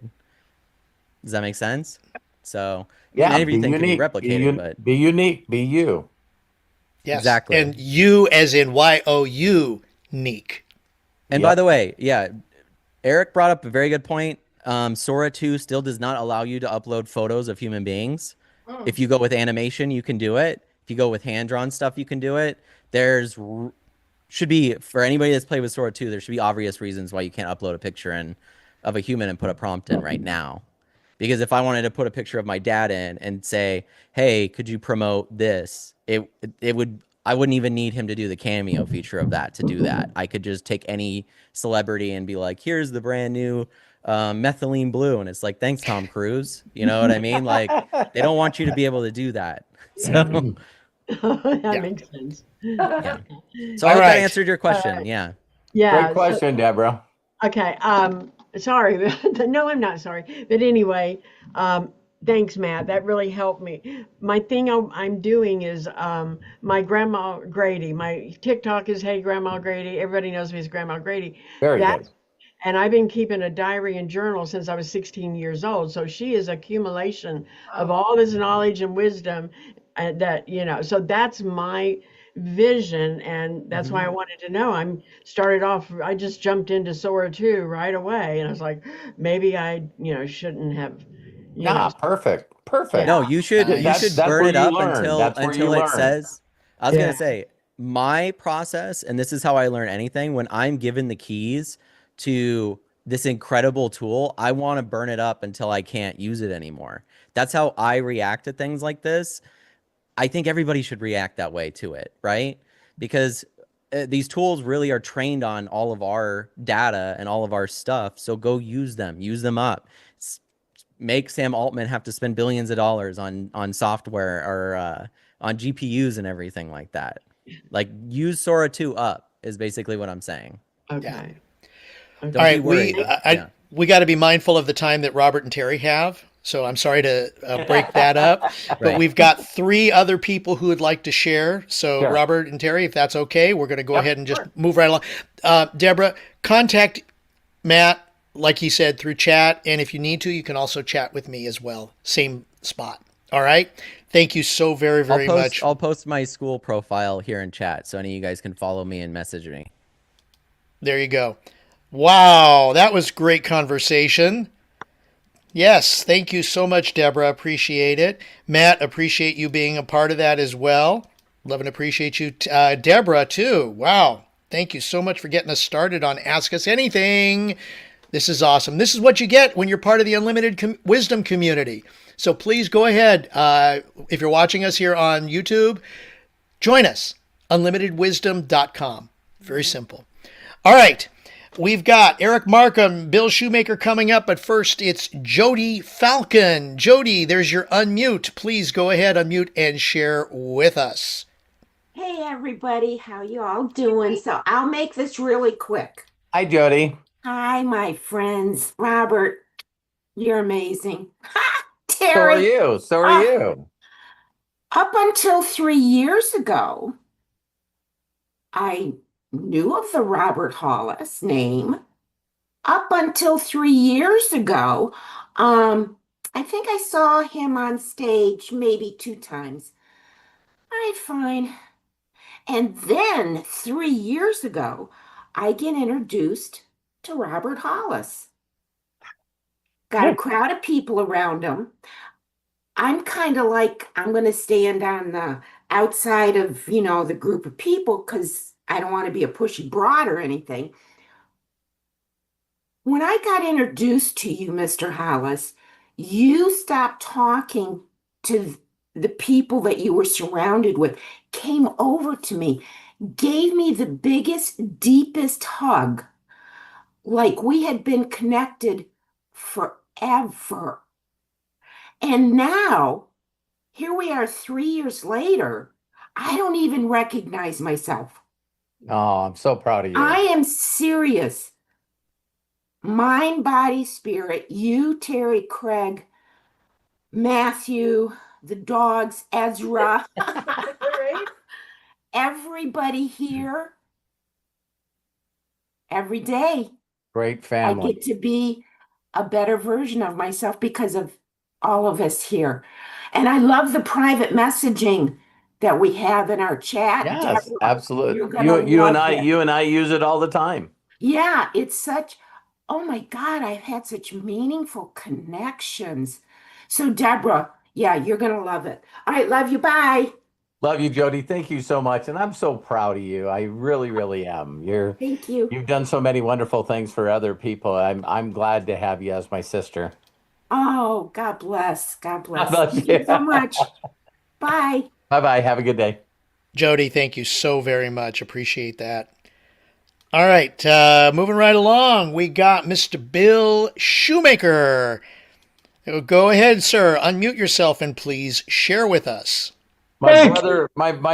Does that make sense? So, I mean, Yeah, be everything can be unique. replicated, but Be unique. Be you. yes, exactly. and you as in YOU, unique. And by the way, yeah, Eric brought up a very good point. Sora 2 still does not allow you to upload photos of human beings. If you go with animation, you can do it. If you go with hand-drawn stuff, you can do it. Should be, for anybody that's played with Sora 2, there should be obvious reasons why you can't upload a picture of a human and put a prompt in right now. Because if I wanted to put a picture of my dad in and say, "Hey, could you promote this?" I wouldn't even need him to do the cameo feature of that to do that. I could just take any celebrity and be like, "Here's the brand new methylene blue," and it's like, "Thanks, Tom Cruise." You know what I mean? Like, they don't want you to be able to do that. So That Yeah. makes sense. yeah. So I All hope that right. answered your question. Yeah. Yeah. Great question, Deborah. Okay. Sorry. No, I'm not sorry. But anyway, thanks, Matt. That really helped me. My thing I'm doing is my Grandma Grady. My TikTok is Hey Grandma Grady. Everybody knows me as Grandma Grady. Very good. And I've been keeping a diary and journal since I was 16 years old. So she is accumulation of all this knowledge and wisdom that, so that's my vision. And that's why I wanted to know. I just jumped into Sora 2 right away. And I was like, maybe I, shouldn't have, Perfect. Perfect. yeah. No, you should That's burn where it you up learn. That's where you until it learn. says. I was gonna Yeah. say my process, and this is how I learn anything. When I'm given the keys to this incredible tool, I want to burn it up until I can't use it anymore. That's how I react to things like this. I think everybody should react that way to it, right? Because these tools really are trained on all of our data and all of our stuff. So go use them up. Make Sam Altman have to spend billions of dollars on software or on GPUs and everything like that. Like, use Sora 2 up is basically what I'm saying. Okay. Don't All right, be worried. we got to be mindful of the time that Robert and Terry have. So I'm sorry to break that up, but Right. we've got 3 other people who would like to share. So Sure. Robert and Terry, if that's okay, we're going to go ahead and just move right along. Deborah, contact Matt, like he said, through chat, and if you need to, you can also chat with me as well. Same spot. All right. Thank you so very, very much. I'll post my Skool profile here in chat, so any of you guys can follow me and message me. There you go. Wow, that was great conversation. Yes, thank you so much, Deborah. Appreciate it. Matt, appreciate you being a part of that as well. Love and appreciate you, Deborah, too. Wow, thank you so much for getting us started on Ask Us Anything. This is awesome. This is what you get when you're part of the Unlimited Wisdom community. So please go ahead. If you're watching us here on YouTube, join us, unlimitedwisdom.com. Very simple. All right. We've got Eric Markham, Bill Shoemaker coming up, but first it's Jody Falcon. Jody, there's your unmute. Please go ahead, unmute, and share with us. Hey everybody, how you all doing? So I'll make this really quick. Hi, Jody. Hi, my friends. Robert, you're amazing. Ha! So are Terry, you. So are you. up until 3 years ago, I knew of the Robert Hollis name. Up until 3 years ago, I think I saw him on stage maybe 2 times. All right, fine. And then 3 years ago, I get introduced to Robert Hollis. Got a crowd of people around him. I'm kind of like, I'm going to stand on the outside of, the group of people because I don't want to be a pushy broad or anything. When I got introduced to you, Mr. Hollis, you stopped talking to the people that you were surrounded with, came over to me, gave me the biggest, deepest hug, like we had been connected forever. And now, here we are 3 years later, I don't even recognize myself. Oh, I'm so proud of you. I am serious. Mind, body, spirit, you, Terry, Craig, Matthew, the dogs, Ezra, everybody here, every day. Great I family. get to be a better version of myself because of all of us here. And I love the private messaging that we have in our chat. Yes, Deborah, you're absolutely. gonna You and love I, it. you and I use it all the time. Yeah, it's such, oh my God, I've had such meaningful connections. So, Deborah, yeah, you're going to love it. All right, love you. Bye. Love you, Jody. Thank you so much. And I'm so proud of you. I really, really am. Thank you. You've done so many wonderful things for other people. I'm glad to have you as my sister. Oh, God bless. God bless. bless Thank you. you so much. Bye. Bye-bye. Have a good day. Jody, thank you so very much. Appreciate that. All right, moving right along, we got Mr. Bill Shoemaker. Go ahead, sir. Unmute yourself and please share with us. My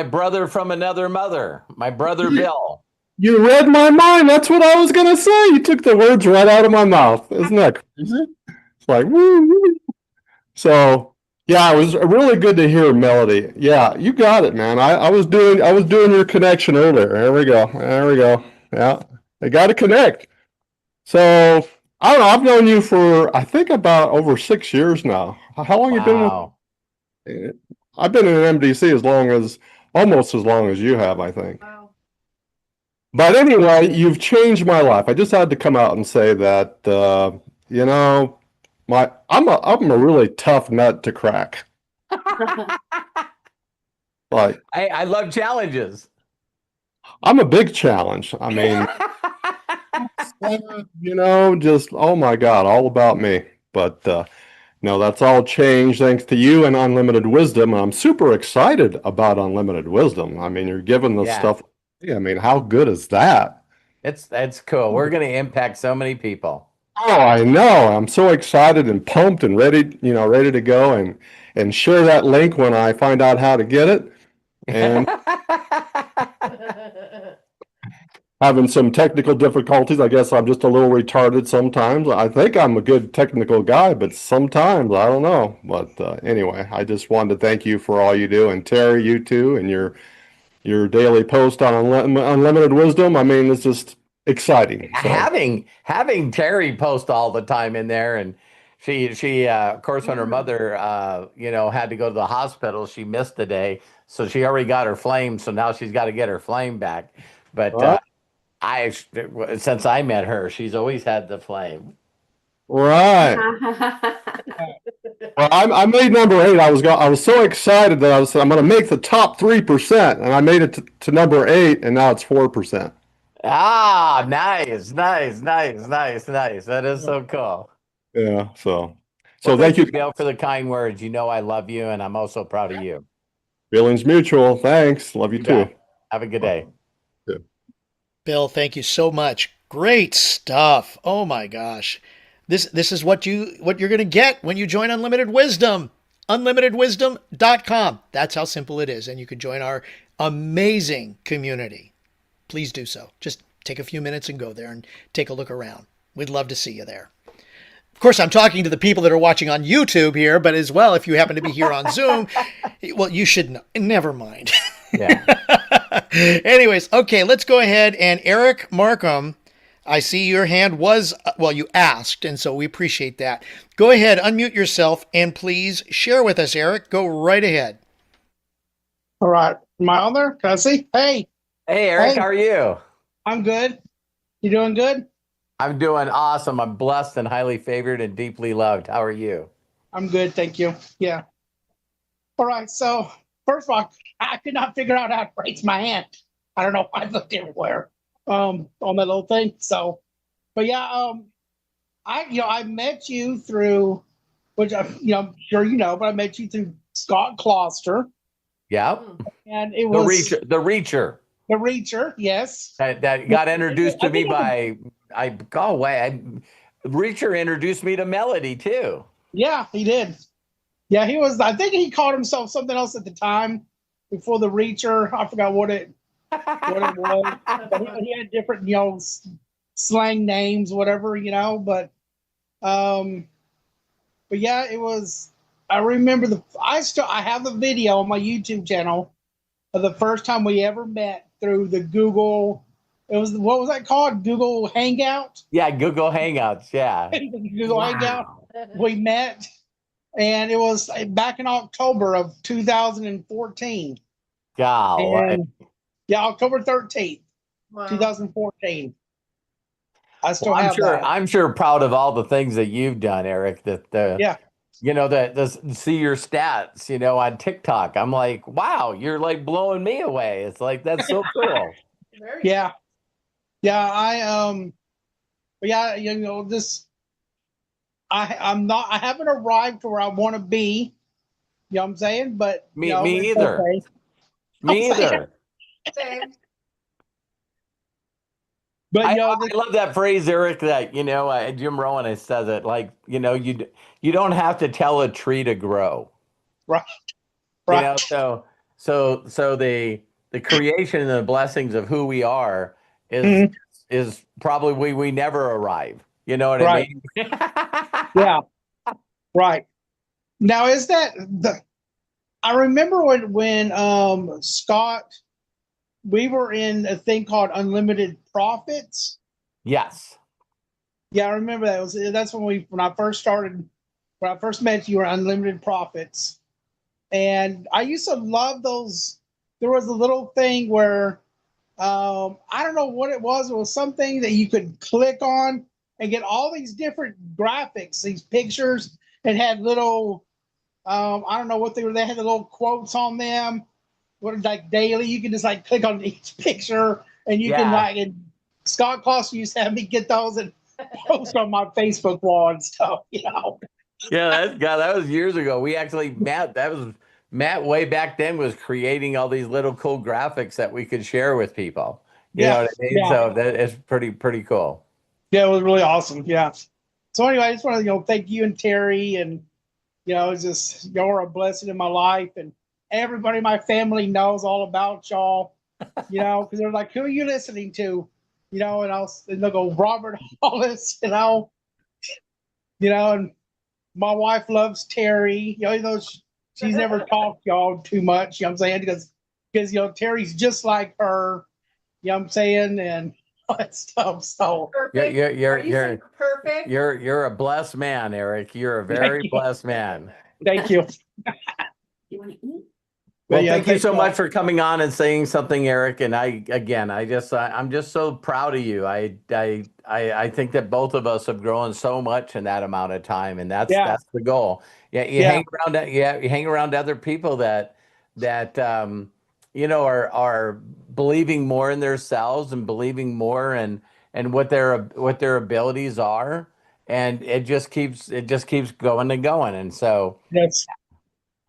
brother from another mother, my brother Bill. You read my mind. That's what I was going to say. You took the words right out of my mouth. Isn't that crazy? It's like, woo, woo. So, yeah, it was really good to hear Melody. Yeah, you got it, man. I was doing your connection earlier. There we go. Yeah, I got to connect. So, I don't know. I've known you for, I think, about over 6 years now. How long you been with? I've been in MDC almost as long as you have, I think. Wow. But anyway, you've changed my life. I just had to come out and say that, I'm a really tough nut to crack. Like, I love challenges. I'm a big challenge. I mean, just, oh my God, all about me. But no, that's all changed thanks to you and Unlimited Wisdom. And I'm super excited about Unlimited Wisdom. I mean, you're giving this stuff. I mean, how good is that? It's cool. We're going to impact so many people. Oh, I know. I'm so excited and pumped and ready to go and share that link when I find out how to get it. And having some technical difficulties. I guess I'm just a little retarded sometimes. I think I'm a good technical guy, but sometimes I don't know. But anyway, I just wanted to thank you for all you do, and Terry, you too, and your daily post on Unlimited Wisdom. I mean, it's just exciting. So. Having Terry post all the time in there, and she of course when her mother had to go to the hospital, she missed the day, so she already got her flame, so now she's got to get her flame back. But since I met her, she's always had the flame. Right. Well, I made number 8. I was so excited that I'm going to make the top 3%, and I made it to number 8, and now it's 4%. Ah, nice. That is so cool. Yeah. So Well, thank you, Bill, for the kind words. You know I love you, and I'm also proud of you. Feelings mutual. Thanks. Love you too. Have a good day. Bill, thank you so much. Great stuff. Oh my gosh. This is what you're going to get when you join Unlimited Wisdom. Unlimitedwisdom.com. That's how simple it is. And you can join our amazing community. Please do so. Just take a few minutes and go there and take a look around. We'd love to see you there. Of course, I'm talking to the people that are watching on YouTube here, but as well, if you happen to be here on Zoom, well, you should know. Never mind. Yeah. Anyways, okay, let's go ahead and Eric Markham, I see your hand was, well, you asked, and so we appreciate that. Go ahead, unmute yourself, and please share with us, Eric. Go right ahead. All right. Am I on there? Can I see? Hey, Hey, Eric, Hey. how are you? I'm good. You doing good? I'm doing awesome. I'm blessed and highly favored and deeply loved. How are you? I'm good. Thank you. Yeah. All right. So, first of all, I could not figure out how to raise my hand. I don't know. I looked everywhere on that little thing. So, but yeah, I met you through, which I'm sure you know, but I met you through Scott Closter, Yeah. and it The was reacher, the reacher the Reacher. Yes. that got introduced to I me think it by Reacher introduced me to Melody too. Yeah, he did. Yeah, he was. I think he called himself something else at the time before the Reacher. I forgot what it was. But he had different, slang names, whatever, um, but yeah, it was. I remember I have the video on my YouTube channel of the first time we ever met through the Google. It was what was that called? Google Hangout. Yeah, Google Hangouts. Yeah. Google Hangout. We met, and it was back in October of 2014. Golly. And yeah, October 13th, 2014. I still Well, have that. I'm sure proud of all the things that you've done, Eric. Yeah. See your stats, on TikTok. I'm like, wow, you're like blowing me away. It's like that's so cool. Yeah. Yeah. But yeah, I haven't arrived to where I want to be. You know what I'm saying? But Me it's either. okay. Me I'm saying- either. Same. But I love that phrase, Eric. That Jim Rowan says it. Like you don't have to tell a tree to grow. right. So the creation and the blessings of who we are is Mhm. is probably we never arrive. You know what I Right. mean? Yeah. Right. Now is that I remember when Scott, we were in a thing called Unlimited Profits. Yes. Yeah, I remember that. That's when I first started, when I first met you were Unlimited Profits. And I used to love those. There was a little thing where I don't know what it was. It was something that you could click on and get all these different graphics, these pictures, and had little I don't know what they were. They had the little quotes on them. What like daily, you can just like click on each picture, and you can Yeah. and Scott Kloster used to have me get those and post on my Facebook wall and stuff. Yeah, that was years ago. We actually Matt way back then was creating all these little cool graphics that we could share with people. You know what I mean? Yeah. So that is pretty cool. Yeah, it was really awesome. Yeah. So anyway, I just want to thank you and Terry, and it's just you're a blessing in my life, and everybody in my family knows all about y'all. Because they're like, "Who are you listening to?" And they'll go Robert Hollis, and my wife loves Terry. Even though she's never talked y'all too much. I'm saying because Terry's just like her. I'm saying, and all that stuff. So Perfect. You're Perfect. You're a blessed man, Eric. You're a very blessed man. thank you. You want to eat? Well, Yeah, thank you so y'all. much for coming on and saying something, Eric. And I'm just so proud of you. I think that both of us have grown so much in that amount of time, and that's the goal. Yeah, you hang around other people that are believing more in themselves and believing more and what their abilities are, and it just keeps going and going. And so Yes.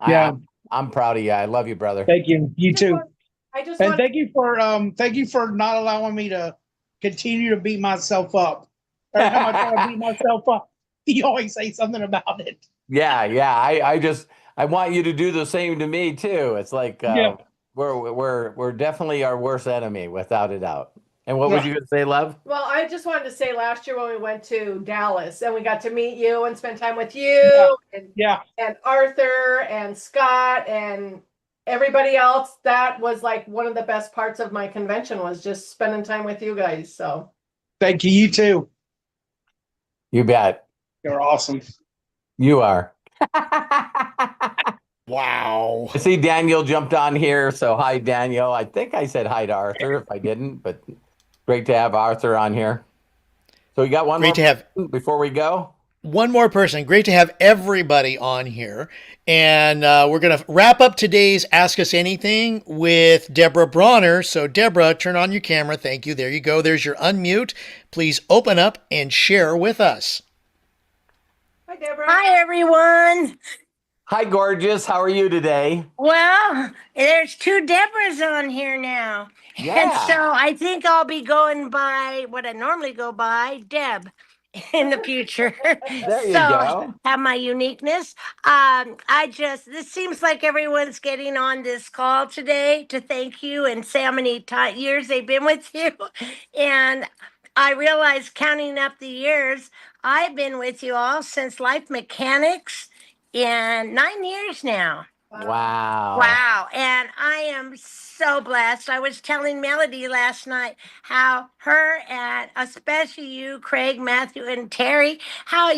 Yeah. I'm proud of you. I love you, brother. Thank you. You too. I just And want thank you for not allowing me to continue to beat myself up. Every time I try to beat myself up, you always say something about it. Yeah. I want you to do the same to me too. It's like we're definitely our worst enemy, without a doubt. And what was you going to say, love? Well, I just wanted to say last year when we went to Dallas and we got to meet you and spend time with you and Arthur and Scott and everybody else, that was like one of the best parts of my convention was just spending time with you guys. So Thank you. You too. You bet. You're awesome. You are. Wow. I see Daniel jumped on here. So hi, Daniel. I think I said hi to Arthur if I didn't, but great to have Arthur on here. So we got one Great more to have before we go. one more person. Great to have everybody on here. And we're going to wrap up today's Ask Us Anything with Deborah Bronner. So, Deborah, turn on your camera. Thank you. There you go. There's your unmute. Please open up and share with us. Hi, Deborah. Hi, everyone. Hi, gorgeous. How are you today? Well, there's two Debras on here now. Yeah. And so I think I'll be going by what I normally go by, Deb, in the future. There you So go. have my uniqueness. This seems like everyone's getting on this call today to thank you and say how many years they've been with you. And I realize counting up the years, I've been with you all since Life Mechanics. And 9 years now. Wow. Wow. And I am so blessed. I was telling Melody last night how her and especially you, Craig, Matthew, and Terry, how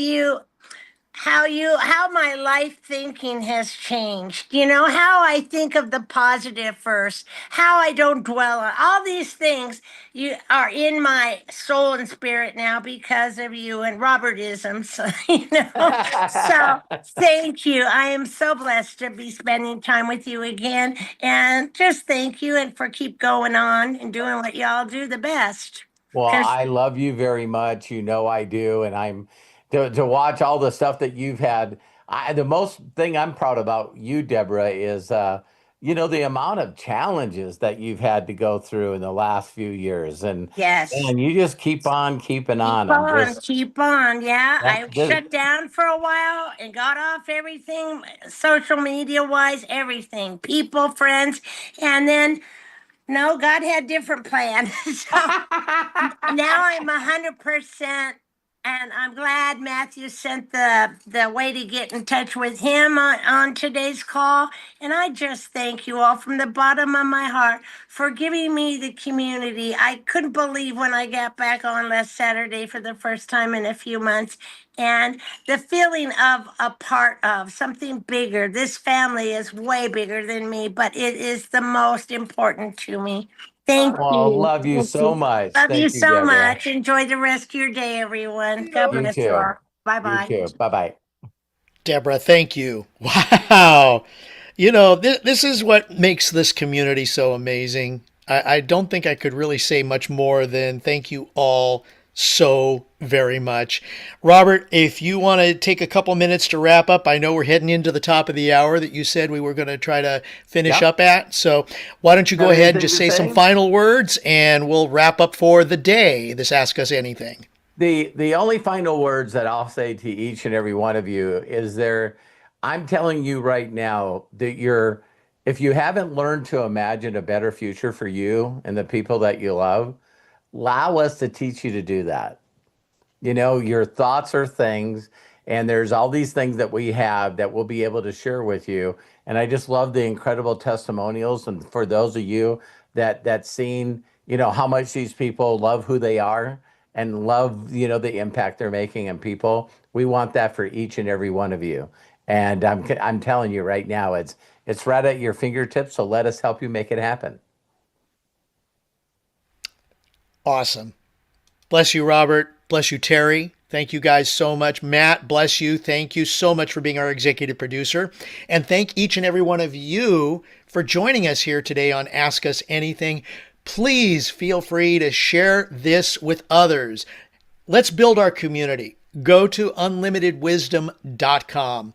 my life thinking has changed. You know, how I think of the positive first, how I don't dwell on all these things you are in my soul and spirit now because of you and Robertisms, So thank you. I am so blessed to be spending time with you again. And just thank you and for keep going on and doing what y'all do the best. Well, I love you very much. You know I do, and I'm to watch all the stuff that you've had. The most thing I'm proud about you, Deborah, is the amount of challenges that you've had to go through in the last few years, and Yes. you just keep on keeping on. Keep on. Yeah, I this- shut down for a while and got off everything, social media wise, everything, people, friends, and then no, God had different plans. So now I'm 100%, and I'm glad Matthew sent the way to get in touch with him on today's call. And I just thank you all from the bottom of my heart for giving me the community. I couldn't believe when I got back on last Saturday for the first time in a few months. And the feeling of a part of something bigger. This family is way bigger than me, but it is the most important to me. Thank you. Love you so much. Love Thank you so Deborah. much. Enjoy the rest of your day, everyone. God You bless too. you all. Bye-bye. You too. Bye-bye. Deborah, thank you. Wow. You know, this is what makes this community so amazing. I don't think I could really say much more than thank you all so very much. Robert, if you want to take a couple minutes to wrap up, I know we're heading into the top of the hour that you said we were going to try to finish up at. So why don't you go ahead and just say some final words and we'll wrap up for the day, this Ask Us Anything. The only final words that I'll say to each and every one of you is I'm telling you right now that if you haven't learned to imagine a better future for you and the people that you love, allow us to teach you to do that. You know, your thoughts are things, and there's all these things that we have that we'll be able to share with you. And I just love the incredible testimonials. And for those of you that seen, how much these people love who they are and love, the impact they're making on people, we want that for each and every one of you. And I'm telling you right now, it's right at your fingertips. So let us help you make it happen. Awesome. Bless you, Robert. Bless you, Terry. Thank you guys so much. Matt, bless you. Thank you so much for being our executive producer. And thank each and every one of you for joining us here today on Ask Us Anything. Please feel free to share this with others. Let's build our community. Go to unlimitedwisdom.com.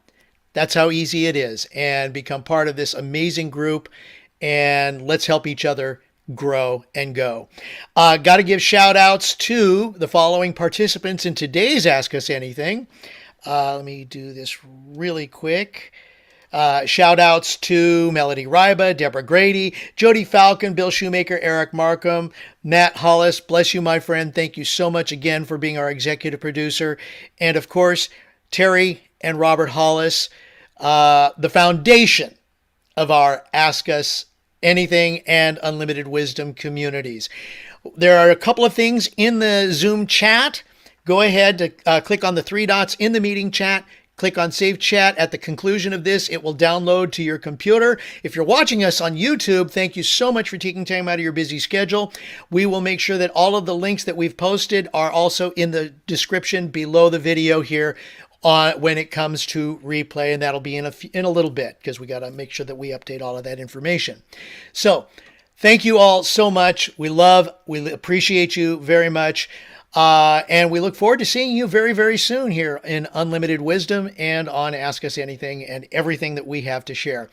That's how easy it is. And become part of this amazing group. And let's help each other grow and go. Got to give shout outs to the following participants in today's Ask Us Anything. Let me do this really quick. Shout outs to Melody Ryba, Deborah Grady, Jody Falcon, Bill Shoemaker, Eric Markham, Matt Hollis. Bless you, my friend. Thank you so much again for being our executive producer. And of course, Terry and Robert Hollis, the foundation of our Ask Us Anything and Unlimited Wisdom communities. There are a couple of things in the Zoom chat. Go ahead to click on the three dots in the meeting chat. Click on Save Chat. At the conclusion of this, it will download to your computer. If you're watching us on YouTube, thank you so much for taking time out of your busy schedule. We will make sure that all of the links that we've posted are also in the description below the video here when it comes to replay, and that'll be in a little bit because we got to make sure that we update all of that information. So thank you all so much. We appreciate you very much. And we look forward to seeing you very, very soon here in Unlimited Wisdom and on Ask Us Anything and everything that we have to share.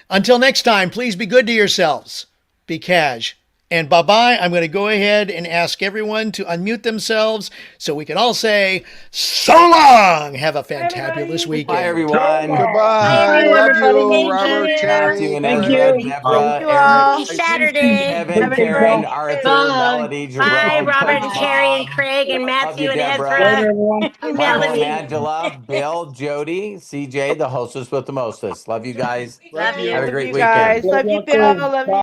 Until next time, please be good to yourselves. Be cash. And bye-bye. I'm going to go ahead and ask everyone to unmute themselves so we can all say, so long. Have a fantabulous weekend. Bye, everyone. Goodbye. Love you, Robert, Terry. Matthew and Thank Ezra, you. Deborah, Thank you all. Eric, Saturday. Kevin, Karen, Arthur, Melody, Jerome, Bye, Robert and Coach Terry and Bob. Craig and Love Matthew you, and Deborah. Ezra. Michael and Melody. Angela, Bill, Jody, CJ, the hostess with the mostest. Love you guys. Love you. Have a great you weekend. guys. Love you, Bill. Love you.